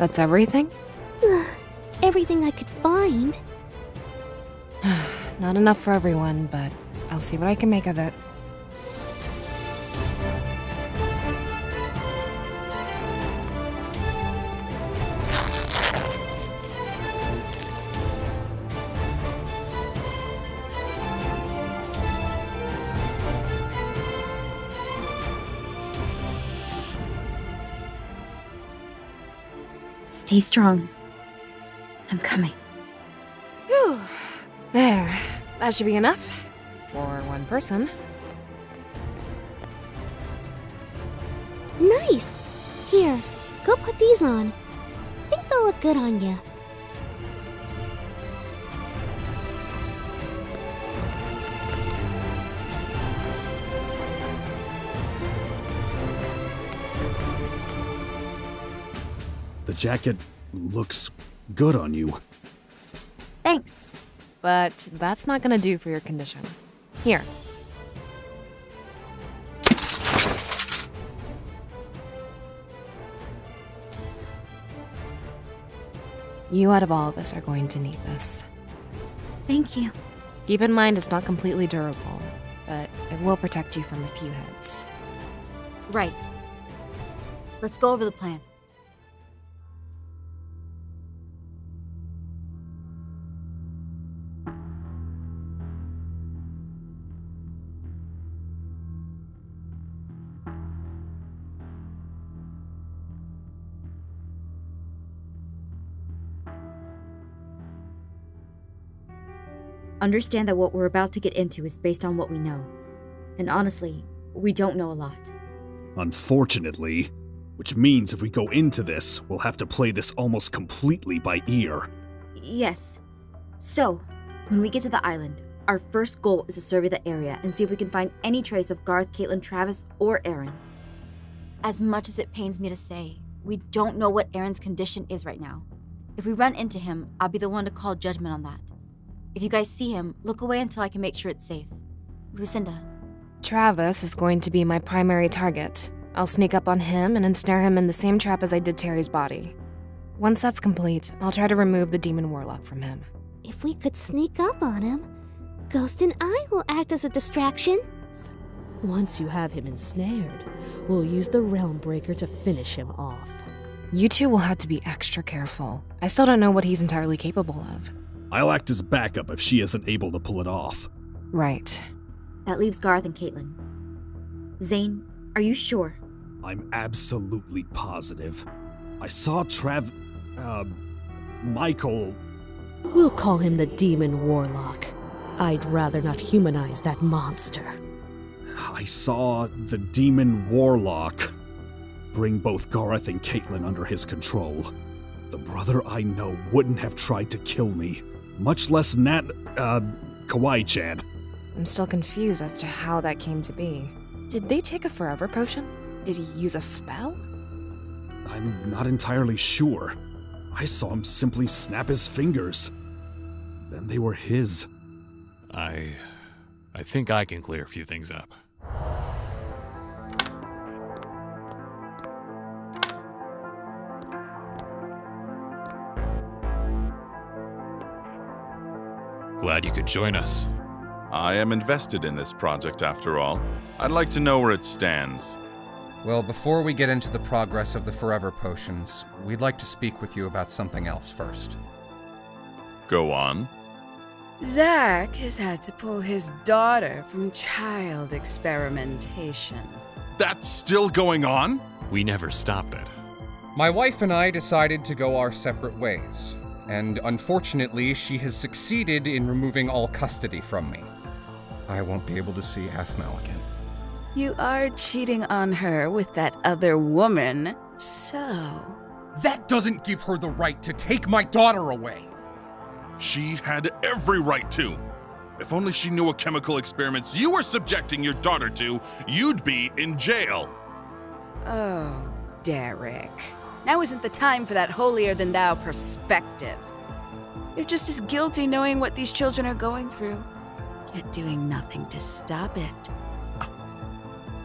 That's everything? Everything I could find. Not enough for everyone, but I'll see what I can make of it. Stay strong. I'm coming. Whew. There. That should be enough. For one person. Nice! Here, go put these on. I think they'll look good on you. The jacket looks good on you. Thanks. But that's not gonna do for your condition. Here. You out of all of us are going to need this. Thank you. Keep in mind it's not completely durable, but it will protect you from a few hits. Right. Let's go over the plan. Understand that what we're about to get into is based on what we know. And honestly, we don't know a lot. Unfortunately, which means if we go into this, we'll have to play this almost completely by ear. Yes. So, when we get to the island, our first goal is to survey the area and see if we can find any trace of Garth, Caitlin, Travis, or Aaron. As much as it pains me to say, we don't know what Aaron's condition is right now. If we run into him, I'll be the one to call judgment on that. If you guys see him, look away until I can make sure it's safe. Lucinda. Travis is going to be my primary target. I'll sneak up on him and ensnare him in the same trap as I did Terry's body. Once that's complete, I'll try to remove the demon warlock from him. If we could sneak up on him, Ghost and I will act as a distraction. Once you have him ensnared, we'll use the Realm Breaker to finish him off. You two will have to be extra careful. I still don't know what he's entirely capable of. I'll act as backup if she isn't able to pull it off. Right. That leaves Garth and Caitlin. Zane, are you sure? I'm absolutely positive. I saw Michael. We'll call him the Demon Warlock. I'd rather not humanize that monster. I saw the Demon Warlock bring both Garth and Caitlin under his control. The brother I know wouldn't have tried to kill me, much less Kawaii-chan. I'm still confused as to how that came to be. Did they take a forever potion? Did he use a spell? I'm not entirely sure. I saw him simply snap his fingers. Then they were his. I think I can clear a few things up. Glad you could join us. I am invested in this project after all. I'd like to know where it stands. Well, before we get into the progress of the Forever Potions, we'd like to speak with you about something else first. Go on. Zack has had to pull his daughter from child experimentation. That's still going on? We never stopped it. My wife and I decided to go our separate ways, and unfortunately, she has succeeded in removing all custody from me. I won't be able to see Aphmau again. You are cheating on her with that other woman, so... That doesn't give her the right to take my daughter away! She had every right to. If only she knew what chemical experiments you were subjecting your daughter to, you'd be in jail. Oh, Derek. Now isn't the time for that holier-than-thou perspective. You're just as guilty knowing what these children are going through, yet doing nothing to stop it.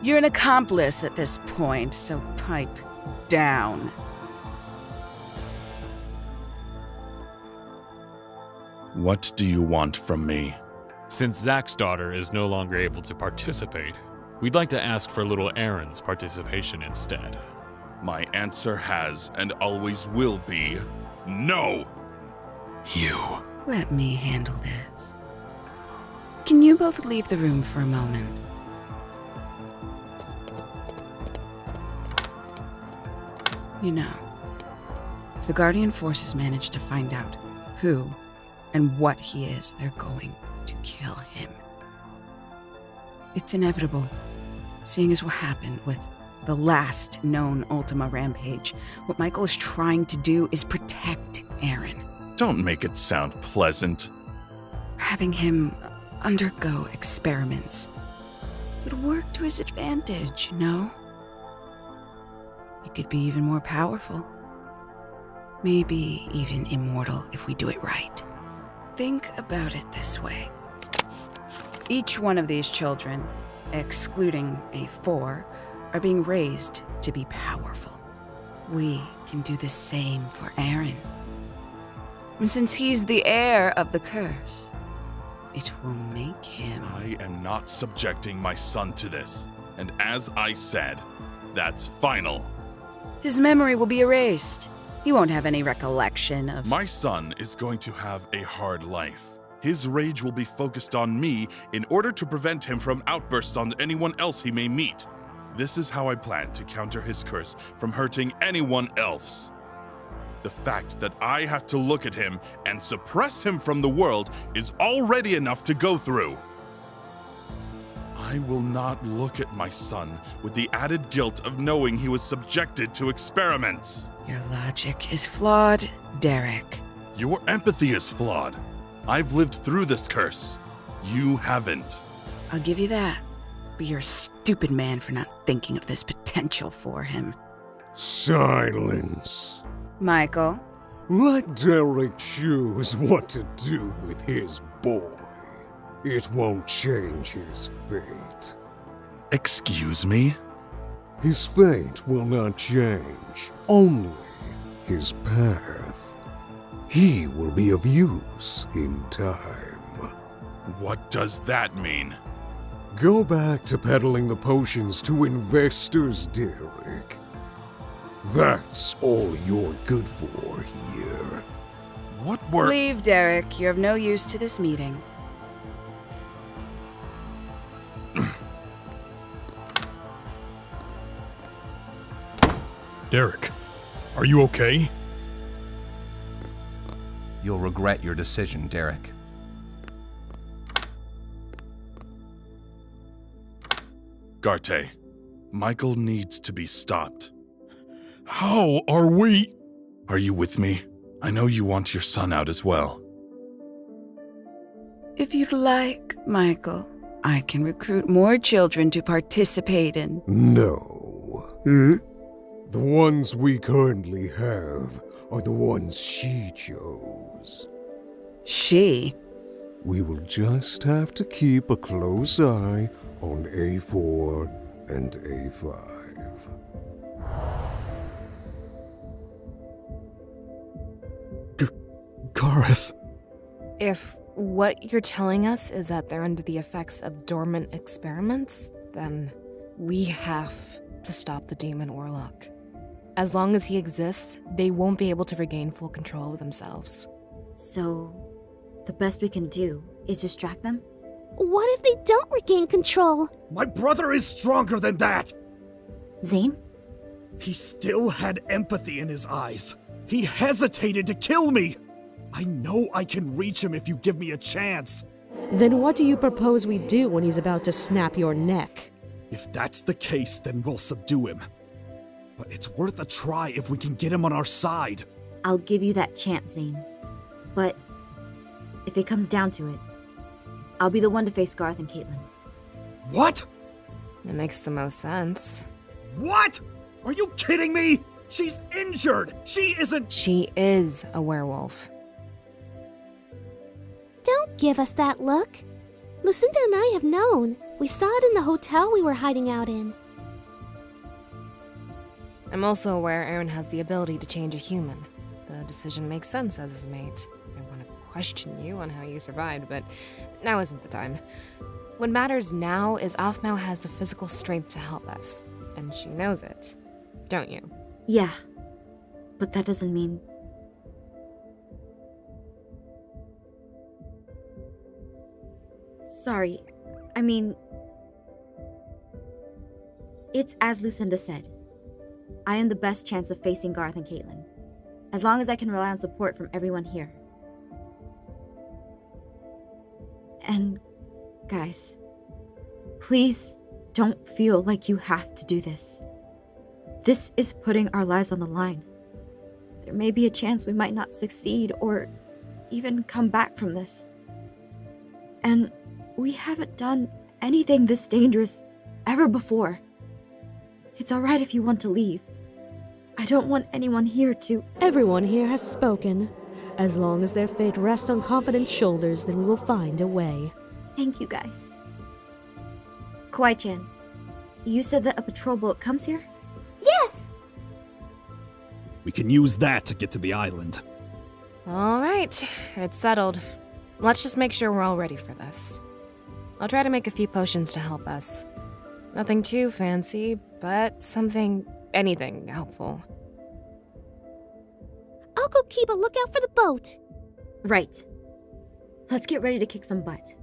You're an accomplice at this point, so pipe down. What do you want from me? Since Zack's daughter is no longer able to participate, we'd like to ask for little Aaron's participation instead. My answer has and always will be no! You. Let me handle this. Can you both leave the room for a moment? You know, if the Guardian forces manage to find out who and what he is, they're going to kill him. It's inevitable, seeing as what happened with the last known Ultima rampage. What Michael is trying to do is protect Aaron. Don't make it sound pleasant. Having him undergo experiments would work to his advantage, no? He could be even more powerful. Maybe even immortal if we do it right. Think about it this way. Each one of these children, excluding A4, are being raised to be powerful. We can do the same for Aaron. And since he's the heir of the curse, it will make him... I am not subjecting my son to this. And as I said, that's final. His memory will be erased. He won't have any recollection of... My son is going to have a hard life. His rage will be focused on me in order to prevent him from outbursts on anyone else he may meet. This is how I plan to counter his curse from hurting anyone else. The fact that I have to look at him and suppress him from the world is already enough to go through. I will not look at my son with the added guilt of knowing he was subjected to experiments. Your logic is flawed, Derek. Your empathy is flawed. I've lived through this curse. You haven't. I'll give you that. But you're a stupid man for not thinking of this potential for him. Silence. Michael? Let Derek choose what to do with his boy. It won't change his fate. Excuse me? His fate will not change, only his path. He will be of use in time. What does that mean? Go back to peddling the potions to investors, Derek. That's all you're good for here. What were— Leave, Derek. You're of no use to this meeting. Derek, are you okay? You'll regret your decision, Derek. Garte, Michael needs to be stopped. How are we? Are you with me? I know you want your son out as well. If you'd like, Michael, I can recruit more children to participate in... No. The ones we currently have are the ones she chose. She? We will just have to keep a close eye on A4 and A5. Gareth. If what you're telling us is that they're under the effects of dormant experiments, then we have to stop the demon warlock. As long as he exists, they won't be able to regain full control of themselves. So, the best we can do is distract them? What if they don't regain control? My brother is stronger than that! Zane? He still had empathy in his eyes. He hesitated to kill me! I know I can reach him if you give me a chance. Then what do you propose we do when he's about to snap your neck? If that's the case, then we'll subdue him. But it's worth a try if we can get him on our side. I'll give you that chance, Zane. But if it comes down to it, I'll be the one to face Garth and Caitlin. What? It makes the most sense. What? Are you kidding me? She's injured! She isn't— She is a werewolf. Don't give us that look. Lucinda and I have known. We saw it in the hotel we were hiding out in. I'm also aware Aaron has the ability to change a human. The decision makes sense as his mate. I want to question you on how you survived, but now isn't the time. What matters now is Aphmau has the physical strength to help us, and she knows it. Don't you? Yeah, but that doesn't mean... Sorry, I mean... It's as Lucinda said. I am the best chance of facing Garth and Caitlin, as long as I can rely on support from everyone here. And, guys, please don't feel like you have to do this. This is putting our lives on the line. There may be a chance we might not succeed or even come back from this. And we haven't done anything this dangerous ever before. It's alright if you want to leave. I don't want anyone here to... Everyone here has spoken. As long as their fate rests on confident shoulders, then we will find a way. Thank you, guys. Kawaii-chan, you said that a patrol boat comes here? Yes! We can use that to get to the island. All right, it's settled. Let's just make sure we're all ready for this. I'll try to make a few potions to help us. Nothing too fancy, but anything helpful. I'll go keep a lookout for the boat. Right. Let's get ready to kick some butt.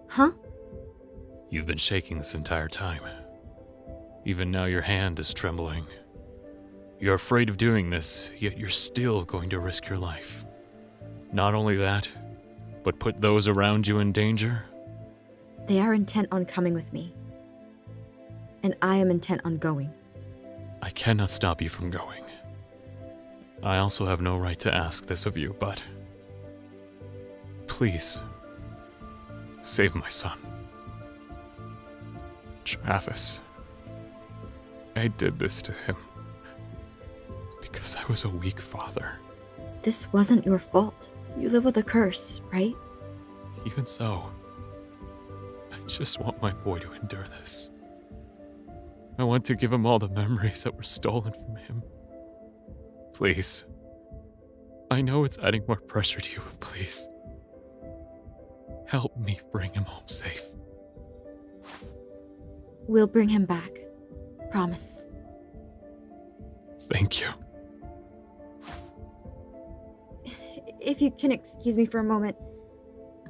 Huh? You've been shaking this entire time. Even now your hand is trembling. You're afraid of doing this, yet you're still going to risk your life. Not only that, but put those around you in danger? They are intent on coming with me. And I am intent on going. I cannot stop you from going. I also have no right to ask this of you, but... please, save my son. Travis. I did this to him because I was a weak father. This wasn't your fault. You live with a curse, right? Even so, I just want my boy to endure this. I want to give him all the memories that were stolen from him. Please. I know it's adding more pressure to you, but please. Help me bring him home safe. We'll bring him back. Promise. Thank you. If you can excuse me for a moment,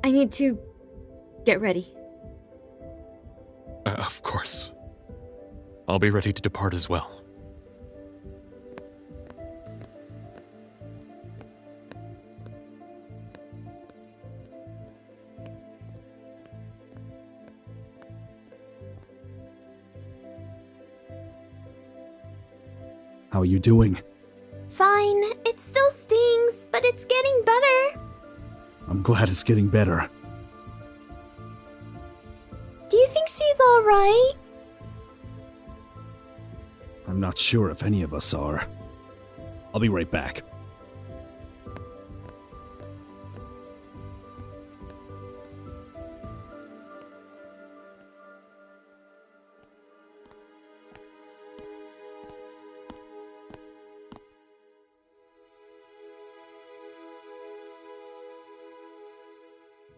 I need to get ready. Of course. I'll be ready to depart as well. How are you doing? Fine. It still stings, but it's getting better. I'm glad it's getting better. Do you think she's alright? I'm not sure if any of us are. I'll be right back.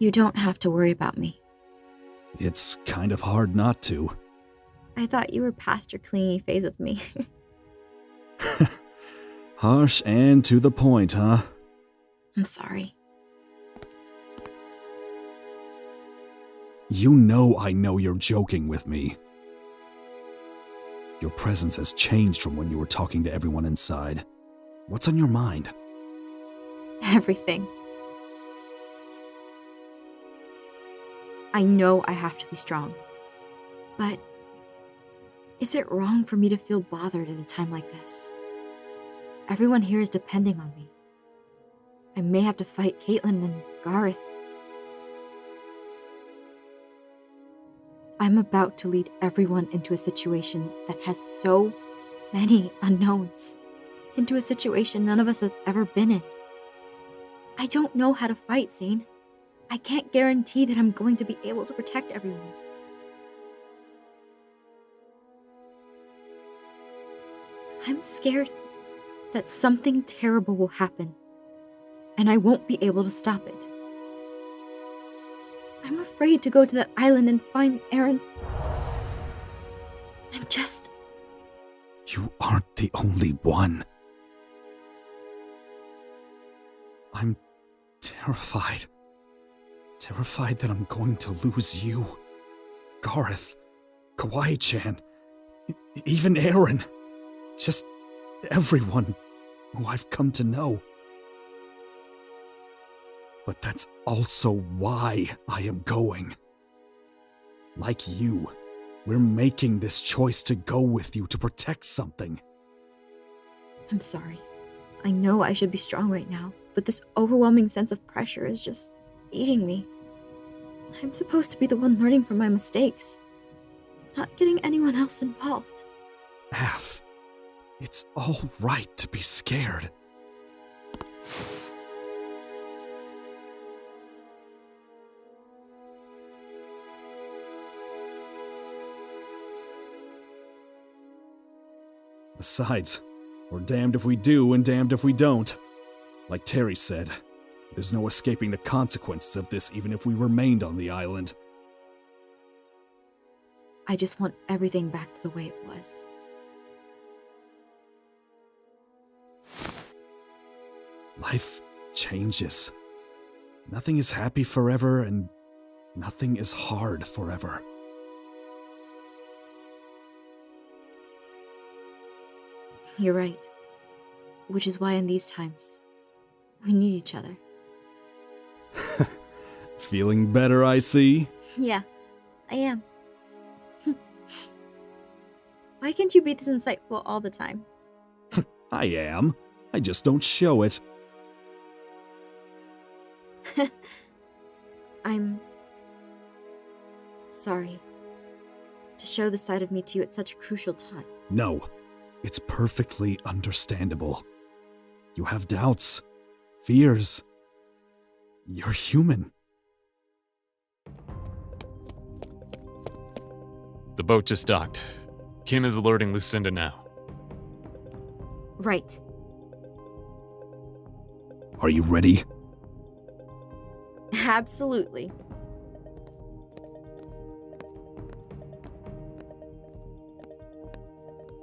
You don't have to worry about me. It's kind of hard not to. I thought you were past your clingy phase with me. Harsh and to the point, huh? I'm sorry. You know I know you're joking with me. Your presence has changed from when you were talking to everyone inside. What's on your mind? Everything. I know I have to be strong. But is it wrong for me to feel bothered at a time like this? Everyone here is depending on me. I may have to fight Caitlin and Garth. I'm about to lead everyone into a situation that has so many unknowns. Into a situation none of us have ever been in. I don't know how to fight, Zane. I can't guarantee that I'm going to be able to protect everyone. I'm scared that something terrible will happen, and I won't be able to stop it. I'm afraid to go to that island and find Aaron. You aren't the only one. I'm terrified. Terrified that I'm going to lose you, Garth, Kawaii-chan, even Aaron. Just everyone who I've come to know. But that's also why I am going. Like you, we're making this choice to go with you to protect something. I'm sorry. I know I should be strong right now, but this overwhelming sense of pressure is just eating me. I'm supposed to be the one learning from my mistakes, not getting anyone else involved. Aph, it's all right to be scared. Besides, we're damned if we do and damned if we don't. Like Terry said, there's no escaping the consequences of this even if we remained on the island. I just want everything back to the way it was. Life changes. Nothing is happy forever and nothing is hard forever. You're right. Which is why in these times, we need each other. Feeling better, I see? Yeah, I am. Why can't you be this insightful all the time? I am. I just don't show it. I'm sorry to show the side of me to you at such a crucial time. No, it's perfectly understandable. You have doubts, fears. You're human. The boat just docked. Kim is alerting Lucinda now. Right. Are you ready? Absolutely.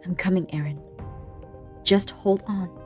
I'm coming, Aaron. Just hold on.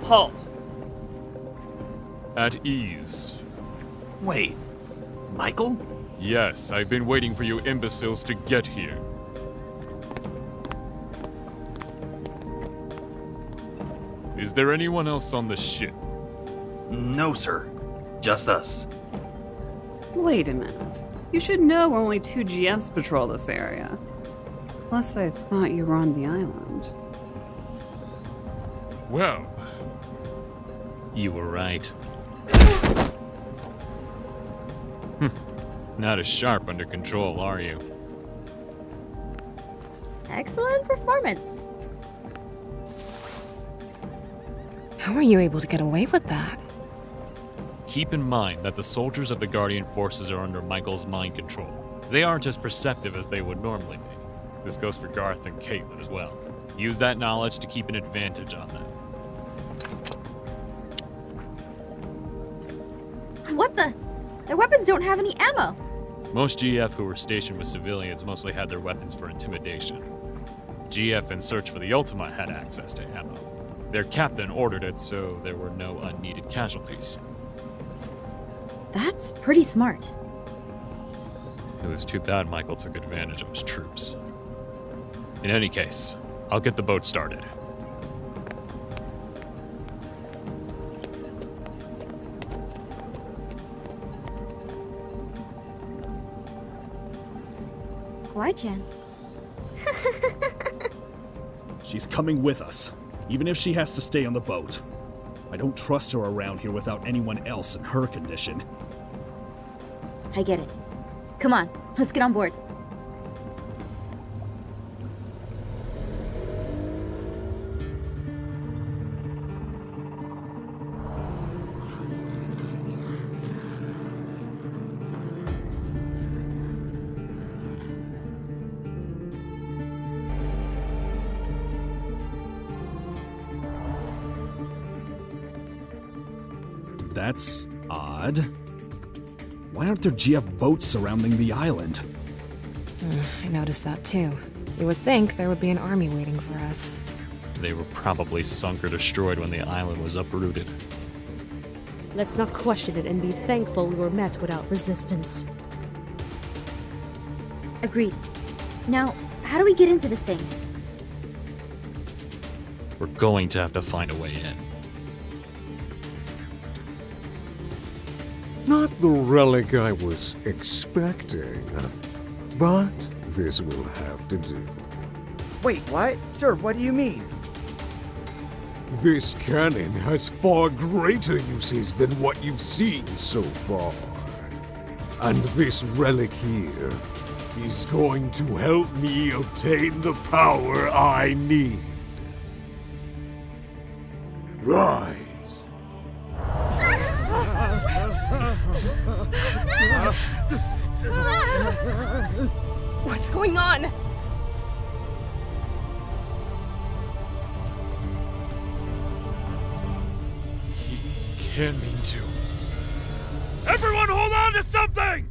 Halt! At ease. Wait, Michael? Yes, I've been waiting for you imbeciles to get here. Is there anyone else on the ship? No, sir. Just us. Wait a minute. You should know only 2 GFs patrol this area. Plus, I thought you were on the island. Well, you were right. Not as sharp under control, are you? Excellent performance. How are you able to get away with that? Keep in mind that the soldiers of the Guardian forces are under Michael's mind control. They aren't as perceptive as they would normally be. This goes for Garth and Caitlin as well. Use that knowledge to keep an advantage on them. What the? Their weapons don't have any ammo. Most GF who were stationed with civilians mostly had their weapons for intimidation. GF in search for the Ultima had access to ammo. Their captain ordered it, so there were no unneeded casualties. That's pretty smart. It was too bad Michael took advantage of his troops. In any case, I'll get the boat started. Why, Jan? She's coming with us, even if she has to stay on the boat. I don't trust her around here without anyone else in her condition. I get it. Come on, let's get on board. That's odd. Why aren't there GF boats surrounding the island? I noticed that too. You would think there would be an army waiting for us. They were probably sunk or destroyed when the island was uprooted. Let's not question it and be thankful we were met without resistance. Agreed. Now, how do we get into this thing? We're going to have to find a way in. Not the relic I was expecting, but this will have to do. Wait, what? Sir, what do you mean? This cannon has far greater uses than what you've seen so far. And this relic here is going to help me obtain the power I need. Rise! What's going on? He can't mean to. Everyone hold on to something!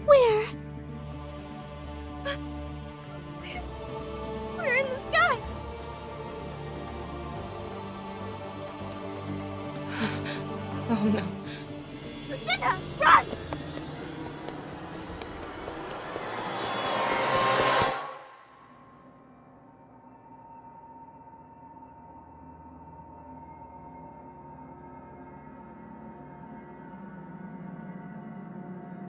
Where? We're in the sky! Oh no. Lucinda, run!